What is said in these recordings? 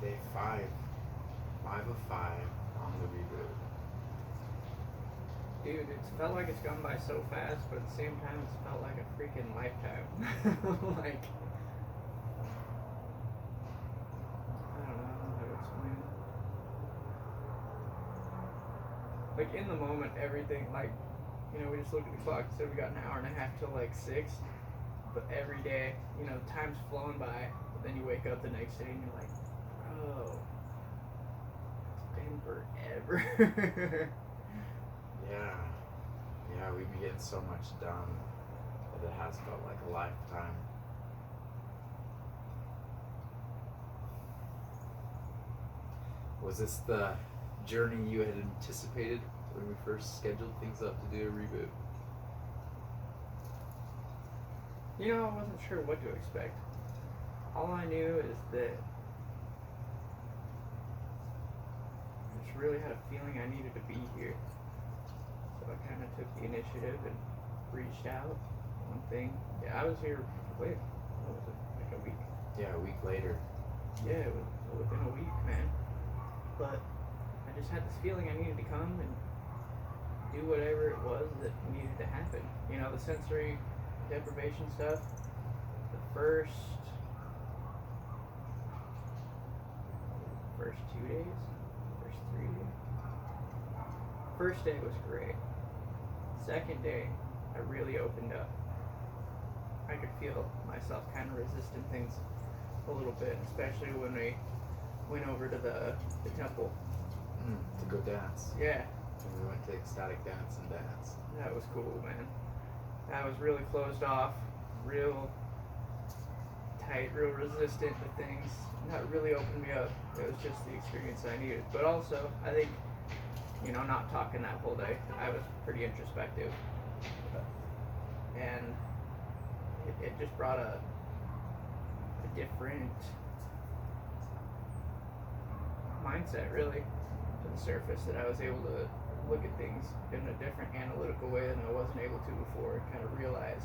Day 5. 5 of 5 on the reboot. Dude, it's felt like it's gone by so fast, but at the same time, it's felt like a freaking lifetime. Like, I don't know how to explain it. Like, in the moment, everything, like, you know, we just looked at the clock and said we got an hour and a half till like 6. But every day, you know, time's flown by. But then you wake up the next day and you're like, bro, it's been forever. Yeah. Yeah, we've been getting so much done that it has felt like a lifetime. Was this the journey you had anticipated when we first scheduled things up to do a reboot? You know, I wasn't sure what to expect. All I knew is that I just really had a feeling I needed to be here. So I kind of took the initiative and reached out. One thing, yeah, I was here quick. What was it, like a week? Yeah, a week later. Yeah, it was within a week, man. But I just had this feeling I needed to come and do whatever it was that needed to happen. You know, the sensory deprivation stuff. The first 2 days, first 3 days. First day was great. Second day, I really opened up. I could feel myself kind of resisting things a little bit, especially when we went over to the temple. To go dance. Yeah. And we went to ecstatic dance and dance. That was cool, man. I was really closed off, real tight, real resistant to things. That really opened me up. It was just the experience I needed. But also, I think, you know, not talking that whole day, I was pretty introspective. And it just brought a different mindset, really, to the surface, that I was able to look at things in a different analytical way than I wasn't able to before, and kind of realize,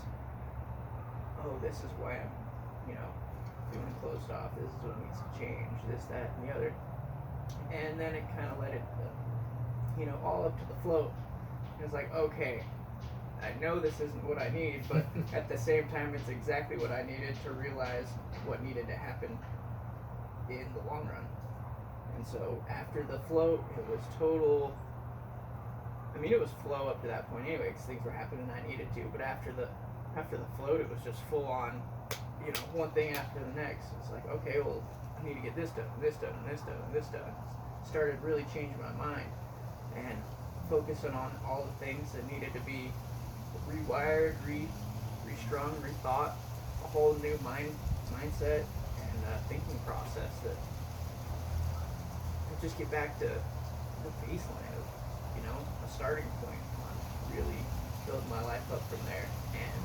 oh, this is why I'm, you know, feeling closed off. This is what needs to change. This, that, and the other. And then it kind of let it, you know, all up to the float. And it's like, okay, I know this isn't what I need, but at the same time, it's exactly what I needed to realize what needed to happen in the long run. And so after the float, it was total. I mean, it was flow up to that point anyway, because things were happening I needed to. But after the float, it was just full on, you know, one thing after the next. It's like, okay, well, I need to get this done, this done, this done, this done. Started really changing my mind and focusing on all the things that needed to be rewired, restrung, rethought, a whole new mindset and thinking process that just get back to the baseline of, you know, a starting point on really build my life up from there and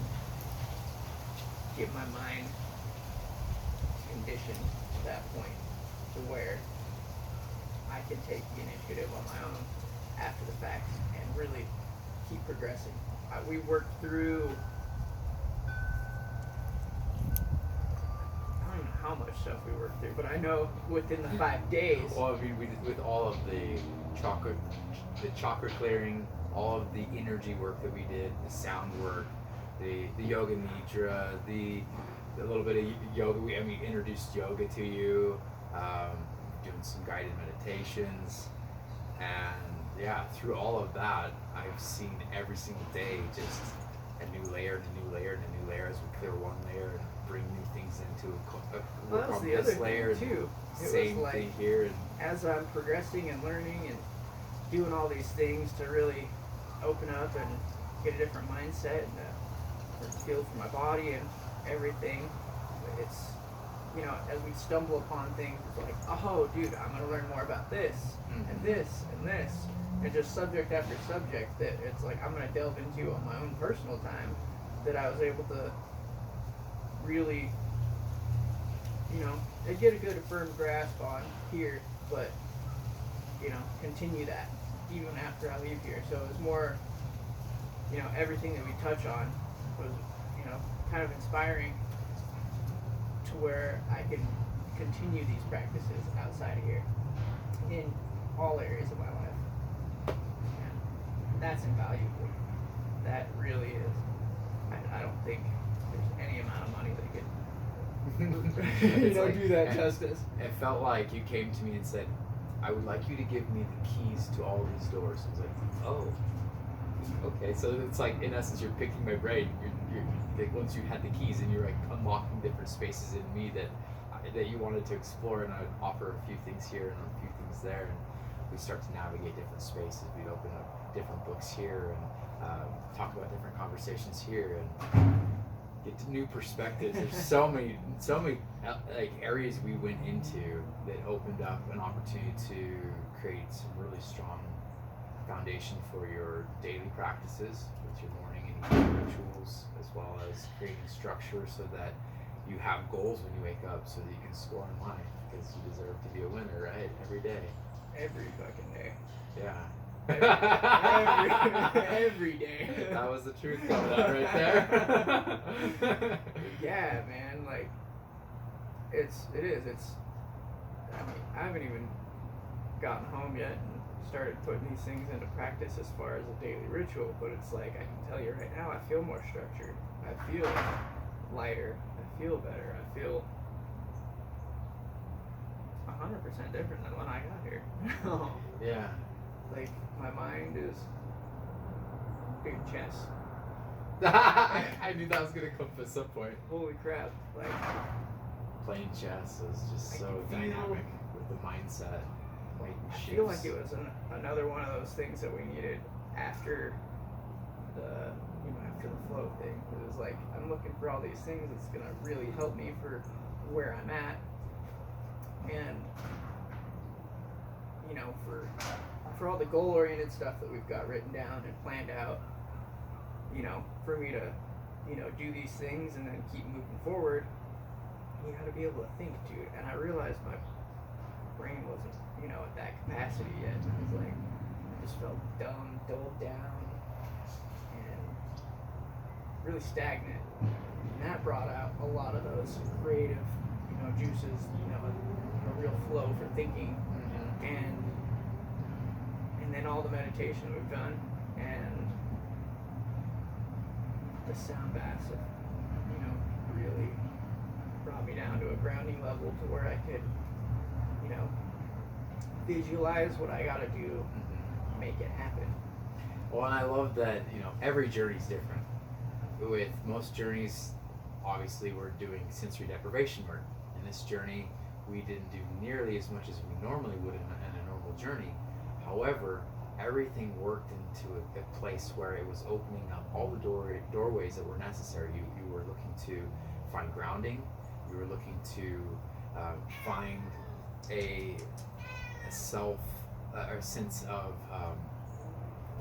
get my mind conditioned to that point to where I can take the initiative on my own after the fact and really keep progressing. We worked through, I don't even know how much stuff we worked through, but I know within the 5 days. Well, I mean, we did with all of the chakra clearing, all of the energy work that we did, the sound work, the yoga nidra, the little bit of yoga. We introduced yoga to you, doing some guided meditations, and yeah, through all of that, I've seen every single day just a new layer and a new layer and a new layer as we clear one layer and bring new things into well, that was the other layer thing too. Same was like, thing here. And as I'm progressing and learning and doing all these things to really open up and get a different mindset and a feel for my body and everything, it's, you know, as we stumble upon things, it's like, oh, dude, I'm going to learn more about this and this and this. And just subject after subject that it's like I'm going to delve into on my own personal time, that I was able to really, you know, get a good firm grasp on here, but, you know, continue that even after I leave here. So it was more, you know, everything that we touch on was, you know, kind of inspiring to where I can continue these practices outside of here in all areas of my life. And that's invaluable. That really is. I don't think there's any amount of money that could do that justice. It felt like you came to me and said, I would like you to give me the keys to all these doors. I was like, oh, okay. So it's like, in essence, you're picking my brain. You're like, once you had the keys and you're like unlocking different spaces in me that you wanted to explore, and I would offer a few things here and a few things there, and we start to navigate different spaces. We'd open up different books here and talk about different conversations here and get to new perspectives. There's so many like areas we went into that opened up an opportunity to create some really strong foundation for your daily practices with your morning and evening rituals, as well as creating structure so that you have goals when you wake up, so that you can score in life, because you deserve to be a winner, right? Every day. Every fucking day. Yeah. Every day. That was the truth coming out right there. Yeah, man. Like, it is. I mean, I haven't even gotten home yet and started putting these things into practice as far as a daily ritual, but it's like, I can tell you right now, I feel more structured. I feel lighter. I feel better. I feel 100% different than when I got here. Yeah. Like, my mind is big chess. I knew that was gonna come at some point. Holy crap. Like, playing chess is just so dynamic with the mindset. I feel like it was another one of those things that we needed after the flow thing. It was like, I'm looking for all these things that's gonna really help me for where I'm at, and for all the goal-oriented stuff that we've got written down and planned out, for me to do these things and then keep moving forward, you got to be able to think, dude. And I realized my brain wasn't at that capacity yet. And I was like, I just felt dumb, dulled down, and really stagnant. And that brought out a lot of those creative, juices, a real flow for thinking. And then all the meditation we've done, and the sound baths have, really brought me down to a grounding level to where I could, visualize what I gotta do, make it happen. Well, and I love that, every journey's different. With most journeys, obviously we're doing sensory deprivation work. In this journey, we didn't do nearly as much as we normally would in a normal journey. However, everything worked into a place where it was opening up all the doorways that were necessary. You were looking to find grounding. You were looking to find a sense of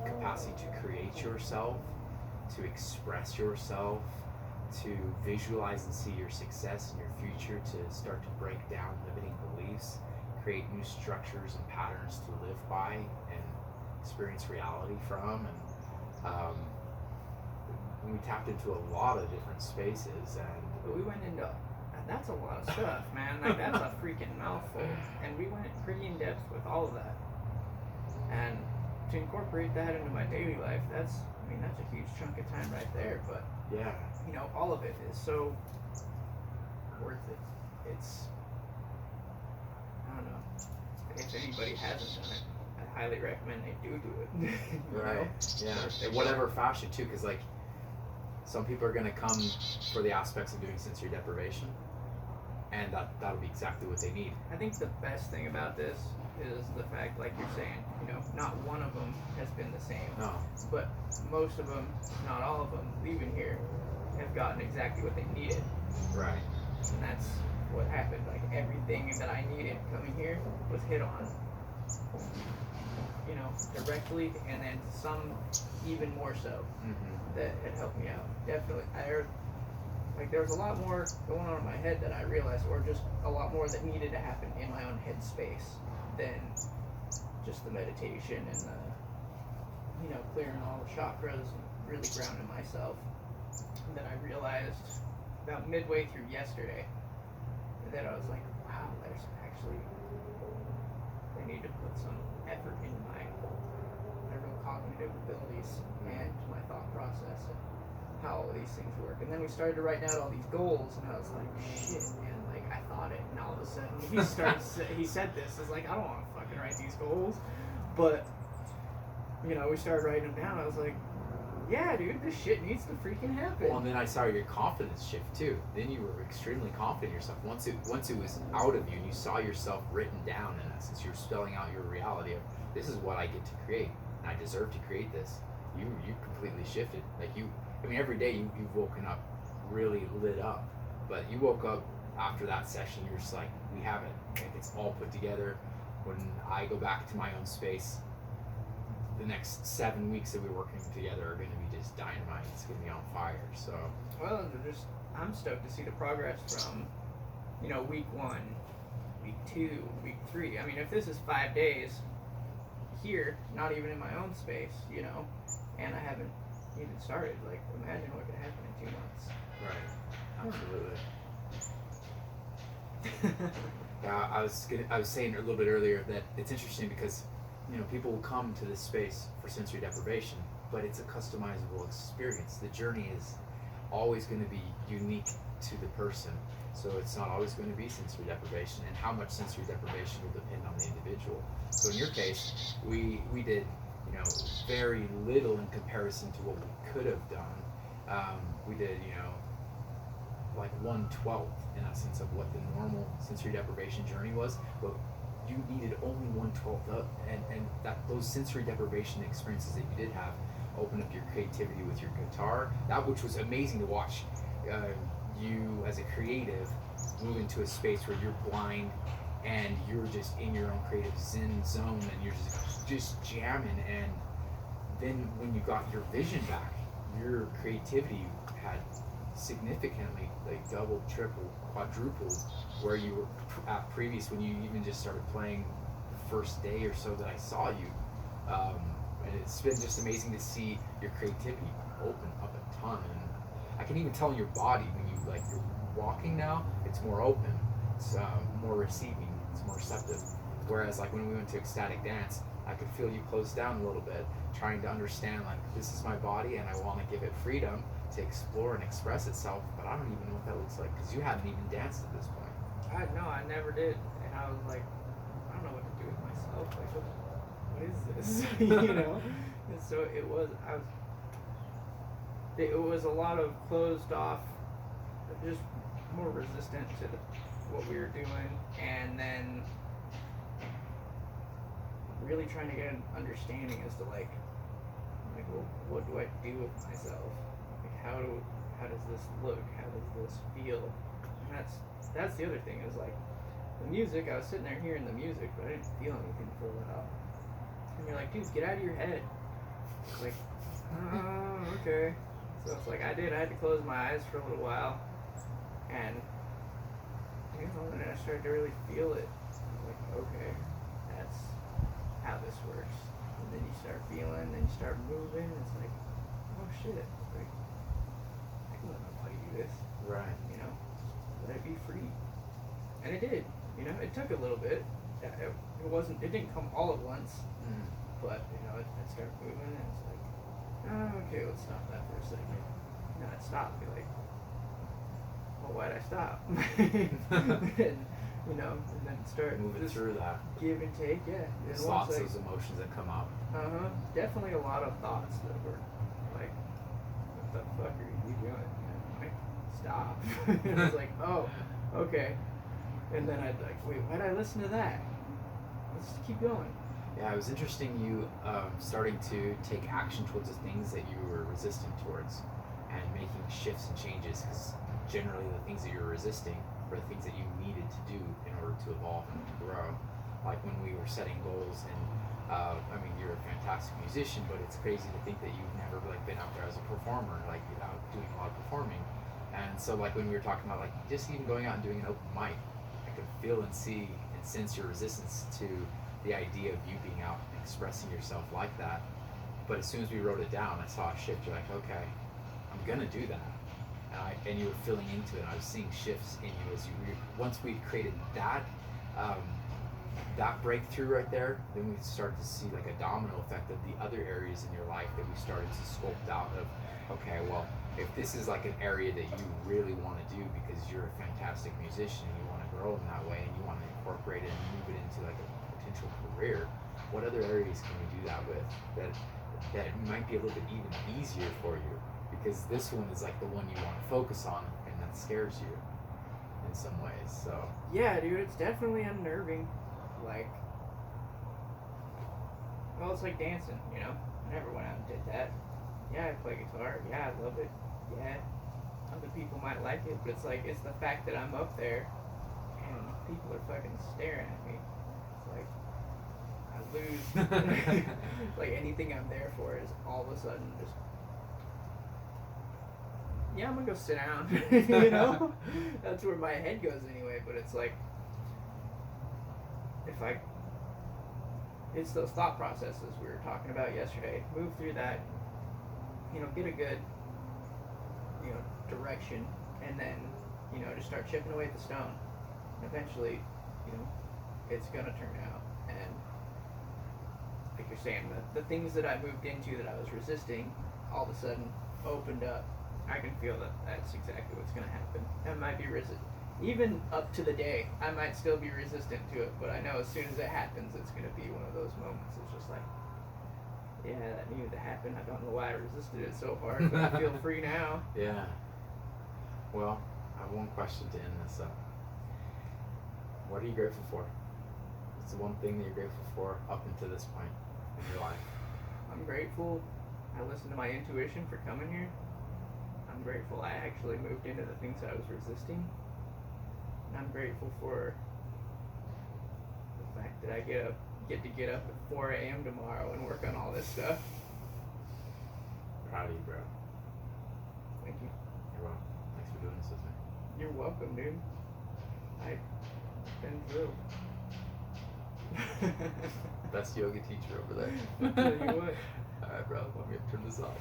capacity to create yourself, to express yourself, to visualize and see your success in your future, to start to break down limiting beliefs, create new structures and patterns to live by and experience reality from. And we tapped into a lot of different spaces, but we went into, that's a lot of stuff, man. Like, that's a freaking mouthful, and we went pretty in depth with all of that. And to incorporate that into my daily life, that's a huge chunk of time right there. But yeah, all of it is so worth it. It's, I don't know, if anybody hasn't done it, I highly recommend they do it. Right. Yeah. In whatever fashion too, because like, some people are going to come for the aspects of doing sensory deprivation, and that'll be exactly what they need. I think the best thing about this is the fact, like you're saying, not one of them has been the same. No. But most of them, not all of them, leaving here, have gotten exactly what they needed. Right. And that's what happened. Like, everything that I needed coming here was hit on. Directly, and then some even more so that had helped me out. Definitely, there was a lot more going on in my head that I realized, or just a lot more that needed to happen in my own head space than just the meditation and the, clearing all the chakras and really grounding myself. And then I realized about midway through yesterday that I was like, wow, there's actually, I need to put some effort in my real cognitive abilities and my thought process and how all these things work. And then we started to write down all these goals, and I was like, shit, man, like I thought it, and all of a sudden he said this. It's like, I don't want to fucking write these goals, but you know, we started writing them down. I was like, yeah, dude, this shit needs to freaking happen. Well, and then I saw your confidence shift too. Then you were extremely confident in yourself. Once it was out of you and you saw yourself written down, in essence, you were spelling out your reality of, this is what I get to create, and I deserve to create this. You completely shifted. Like I mean, every day you've woken up really lit up, but you woke up after that session, you're just like, we have it. Like, it's all put together. When I go back to my own space, the next 7 weeks that we're working together are going to be just dynamite. It's going to be on fire. So, well, I'm stoked to see the progress from, you know, week 1, week 2, week 3. I mean, if this is 5 days here, not even in my own space, you know, and I haven't even started, like, imagine what could happen in 2 months. right, absolutely. Yeah, I was saying a little bit earlier that it's interesting because, you know, people will come to this space for sensory deprivation, but it's a customizable experience. The journey is always going to be unique to the person, so it's not always going to be sensory deprivation, and how much sensory deprivation will depend on the individual. So in your case, we did, you know, very little in comparison to what we could have done. We did, you know, like 1/12 in essence of what the normal sensory deprivation journey was, but you needed only 1/12 up, and that those sensory deprivation experiences that you did have opened up your creativity with your guitar, that which was amazing to watch. You as a creative move into a space where you're blind and you're just in your own creative zen zone, and you're just jamming. And then when you got your vision back, your creativity had significantly, like, doubled, tripled, quadrupled where you were at previous, when you even just started playing the first day or so that I saw you. And it's been just amazing to see your creativity open up a ton. And I can even tell in your body when you, like, you're walking now, it's more open, it's more receiving, it's more receptive. Whereas, like, when we went to ecstatic dance, I could feel you close down a little bit, trying to understand, like, this is my body and I want to give it freedom to explore and express itself, but I don't even know what that looks like, because you hadn't even danced at this point. I never did, and I was like, I don't know what to do with myself. Like, what is this? You know. And so it was a lot of closed off, just more resistant to what we were doing, and then really trying to get an understanding as to like, well, what do I do with myself? Like, how does this look? How does this feel? And that's the other thing, is like the music. I was sitting there hearing the music, but I didn't feel anything for a while. And you're like, dude, get out of your head. It's like, oh, okay. So it's like I had to close my eyes for a little while, and you know, and then I started to really feel it. I was like, okay, that's how this works. And then you start feeling, then you start moving. And it's like, oh shit, like I can let my body do this. Right. You know, let it be free. And it did. You know, it took a little bit. It didn't come all at once. Mm. But you know, it started moving, and it's like, oh, okay, let's stop that for a second. And then I'd stop and be like, well, why'd I stop? And, you know, and then start moving through that. Give and take, yeah. There's lots of those emotions that come up. Definitely a lot of thoughts that were like, what the fuck are you doing? And I'm like, stop. And I was like, oh, okay. And then I'd like, wait, why'd I listen to that? Let's just keep going. Yeah, it was interesting you starting to take action towards the things that you were resistant towards, and making shifts and changes, because generally the things that you're resisting were the things that you needed to do in order to evolve and to grow. Like when we were setting goals, and I mean, you're a fantastic musician, but it's crazy to think that you've never like been out there as a performer, like out doing a lot of performing. And so like when we were talking about like just even going out and doing an open mic, I could feel and see and sense your resistance to the idea of you being out and expressing yourself like that. But as soon as we wrote it down, I saw a shift. You're like, okay, I'm gonna do that. and you were filling into it. And I was seeing shifts in you as you once we created that. That breakthrough right there, then we start to see like a domino effect of the other areas in your life that we started to sculpt out of, okay, well, if this is like an area that you really want to do because you're a fantastic musician and you want to grow in that way and you want to incorporate it and move it into like a potential career, what other areas can we do that with that might be a little bit even easier for you? Because this one is like the one you want to focus on and that scares you in some ways. So yeah, dude, it's definitely unnerving. Like, well, it's like dancing, you know? I never went out and did that. Yeah, I play guitar. Yeah, I love it. Yeah, other people might like it, but it's like, it's the fact that I'm up there and people are fucking staring at me. It's like, I lose. Like, anything I'm there for is all of a sudden just, yeah, I'm gonna go sit down. You know? That's where my head goes anyway, but it's like, it's those thought processes we were talking about yesterday. Move through that, you know, get a good, you know, direction, and then, you know, just start chipping away at the stone. Eventually, you know, it's gonna turn out. And like you're saying, the things that I moved into that I was resisting, all of a sudden opened up. I can feel that that's exactly what's gonna happen. I might be even up to the day, I might still be resistant to it, but I know as soon as it happens, it's going to be one of those moments. It's just like, yeah, that needed to happen. I don't know why I resisted it so hard, but I feel free now. Yeah. Well, I have one question to end this up. What are you grateful for? What's the one thing that you're grateful for up until this point in your life? I'm grateful I listened to my intuition for coming here. I'm grateful I actually moved into the things that I was resisting. I'm grateful for the fact that I get to get up at 4 a.m. tomorrow and work on all this stuff. Proud of you, bro. Thank you. You're welcome. Thanks for doing this with me. You're welcome, dude. I've been thrilled. Best yoga teacher over there. I'll tell you what. Alright, bro. Let me turn this off.